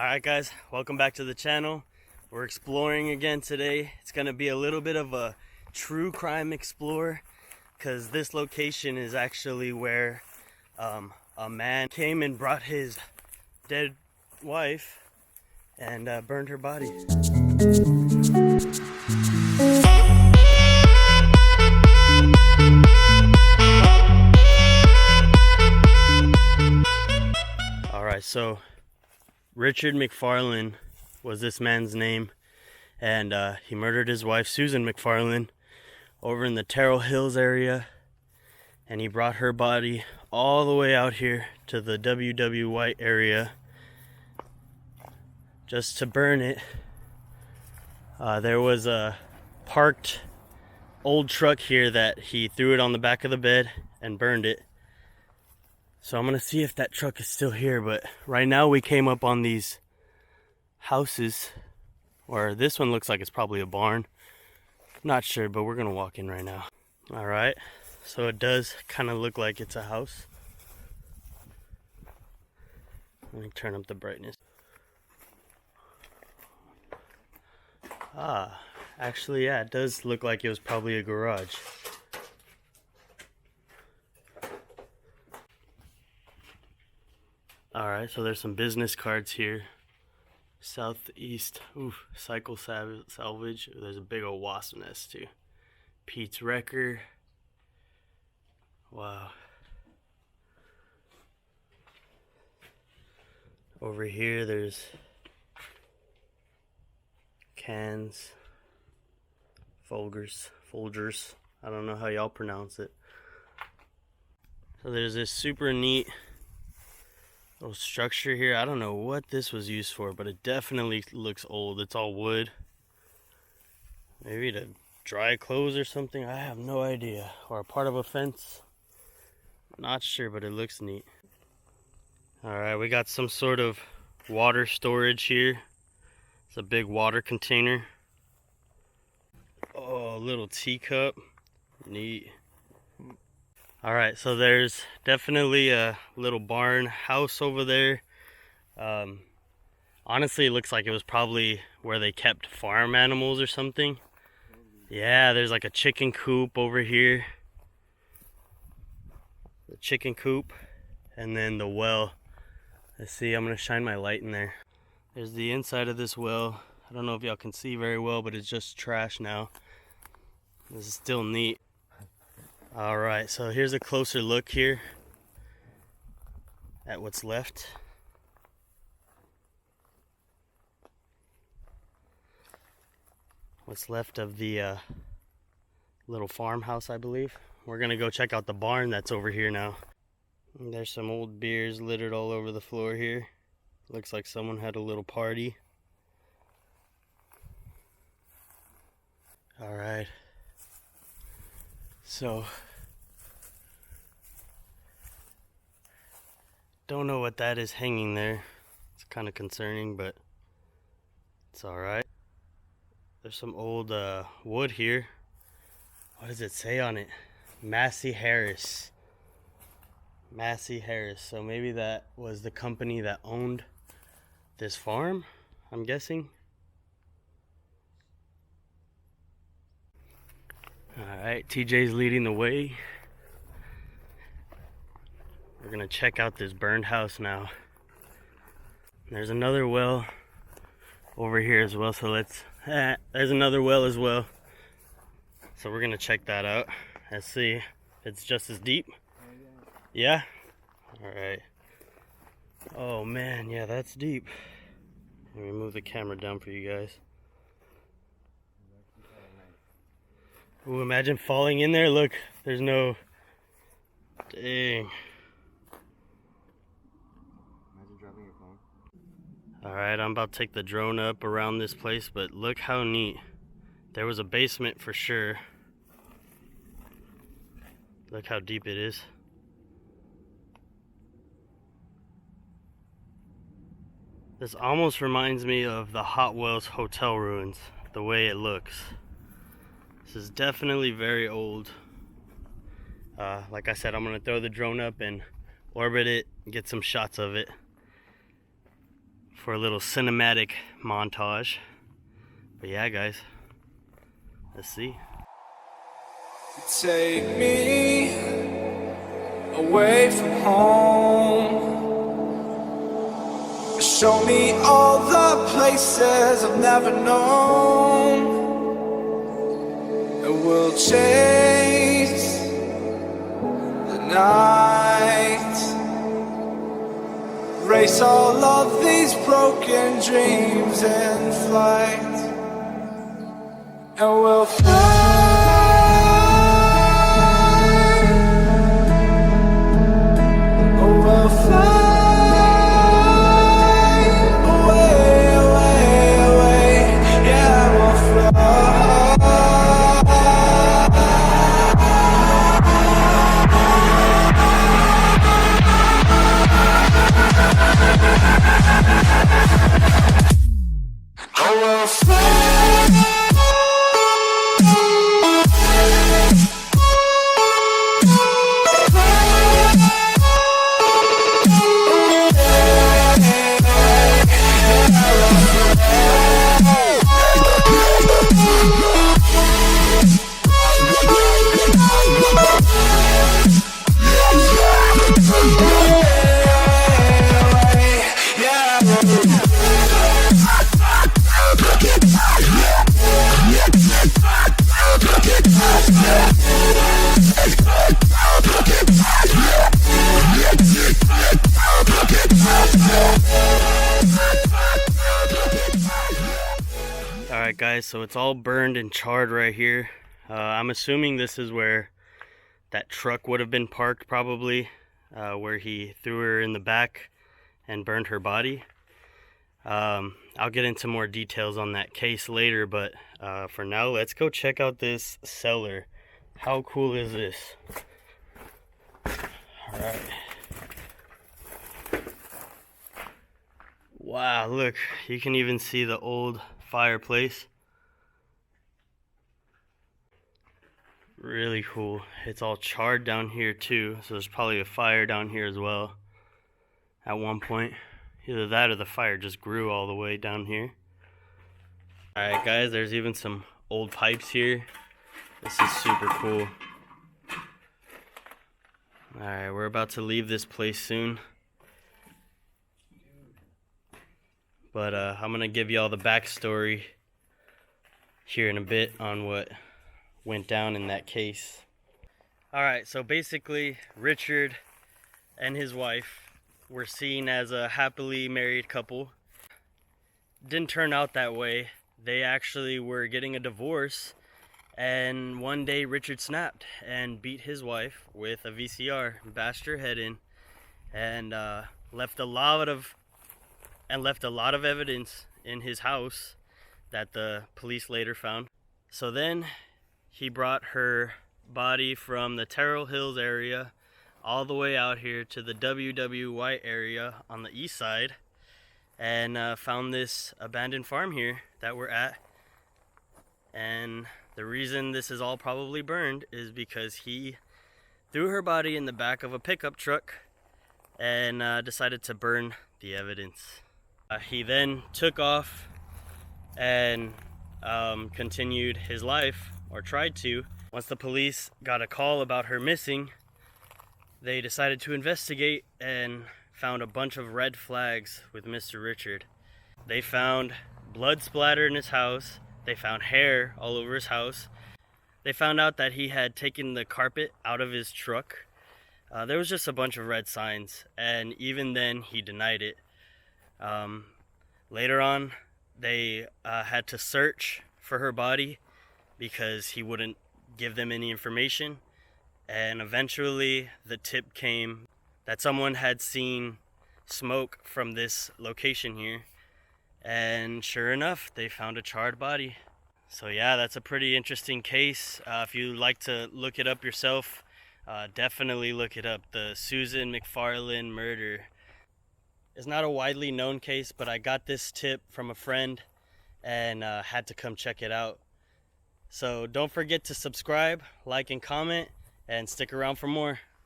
Alright guys, welcome back to the channel. We're exploring again today. It's gonna be a little bit of a true crime explore because this location is actually where a man came and brought his dead wife and burned her body. Alright, so Richard Mcfarland was this man's name, and he murdered his wife Susan Mcfarland over in the Terrell Hills area, and he brought her body all the way out here to the W.W. White area just to burn it. There was a parked old truck here that he threw it on the back of the bed and burned it. So I'm gonna see if that truck is still here, but right now we came up on these houses, or this one looks like it's probably a barn. Not sure, but we're gonna walk in right now. All right, so it does kind of look like it's a house. Let me turn up the brightness. Actually, yeah, it does look like it was probably a garage. Alright, so there's some business cards here. Southeast, cycle salvage. There's a big old wasp nest too. Pete's Wrecker. Wow. Over here there's cans, Folgers. I don't know how y'all pronounce it. So there's this super neat little structure here. I don't know what this was used for, but it definitely looks old. It's all wood. Maybe to dry clothes or something. I have no idea. Or a part of a fence. Not sure, but it looks neat. Alright, we got some sort of water storage here. It's a big water container. Oh, a little teacup. Neat. Alright, so there's definitely a little barn house over there. Honestly, it looks like it was probably where they kept farm animals or something. Yeah, there's like a chicken coop over here. The chicken coop. And then the well. Let's see, I'm going to shine my light in there. There's the inside of this well. I don't know if y'all can see very well, but it's just trash now. This is still neat. Alright, so here's a closer look here at what's left. What's left of the little farmhouse, I believe. We're gonna go check out the barn that's over here now. And there's some old beers littered all over the floor here. Looks like someone had a little party. Alright. So, don't know what that is hanging there. It's kind of concerning, but it's alright. There's some old wood here. What does it say on it? Massey Harris. Massey Harris. So maybe that was the company that owned this farm, I'm guessing. Alright, TJ's leading the way. We're gonna check out this burned house now. There's another well over here as well, so there's another well as well. So we're gonna check that out. Let's see if it's just as deep. Yeah? Alright. Oh man, yeah, that's deep. Let me move the camera down for you guys. Ooh, imagine falling in there. Look, there's no... Dang. Imagine dropping your phone. Alright, I'm about to take the drone up around this place, but look how neat. There was a basement for sure. Look how deep it is. This almost reminds me of the Hot Wells Hotel ruins, the way it looks. This is definitely very old. Like I said, I'm gonna throw the drone up and orbit it, get some shots of it. for a little cinematic montage. But yeah, guys, let's see. Take me away from home. Show me all the places I've never known. And we'll chase the night. Race all of these broken dreams in flight. And we'll fly. We'll fly away, away, away. Yeah, we'll Alright guys, so it's all burned and charred right here. I'm assuming this is where that truck would have been parked, probably, where he threw her in the back and burned her body. I'll get into more details on that case later, but for now, let's go check out this cellar. How cool is this? Alright. Wow, look, you can even see the old fireplace. Really cool. It's all charred down here too, so there's probably a fire down here as well at one point. Either that or the fire just grew all the way down here. Alright guys, there's even some old pipes here. This is super cool. Alright, we're about to leave this place soon. But I'm going to give you all the backstory here in a bit on what went down in that case. Alright, so basically Richard and his wife were seen as a happily married couple. Didn't turn out that way. They actually were getting a divorce, and one day Richard snapped and beat his wife with a VCR, bashed her head in, and left a lot of evidence in his house that the police later found. So then he brought her body from the Terrell Hills area all the way out here to the W.W. White area on the east side, and found this abandoned farm here that we're at. And the reason this is all probably burned is because he threw her body in the back of a pickup truck and decided to burn the evidence. He then took off and continued his life, or tried to. Once the police got a call about her missing, they decided to investigate and found a bunch of red flags with Mr. Richard. They found blood splatter in his house. They found hair all over his house. They found out that he had taken the carpet out of his truck. There was just a bunch of red signs, and even then he denied it. Later on, they had to search for her body because he wouldn't give them any information. And eventually the tip came that someone had seen smoke from this location here. And sure enough, they found a charred body. So yeah, that's a pretty interesting case. If you like to look it up yourself, definitely look it up. The Susan Mcfarland murder. It's not a widely known case, but I got this tip from a friend and had to come check it out. So don't forget to subscribe, like, and comment, and stick around for more.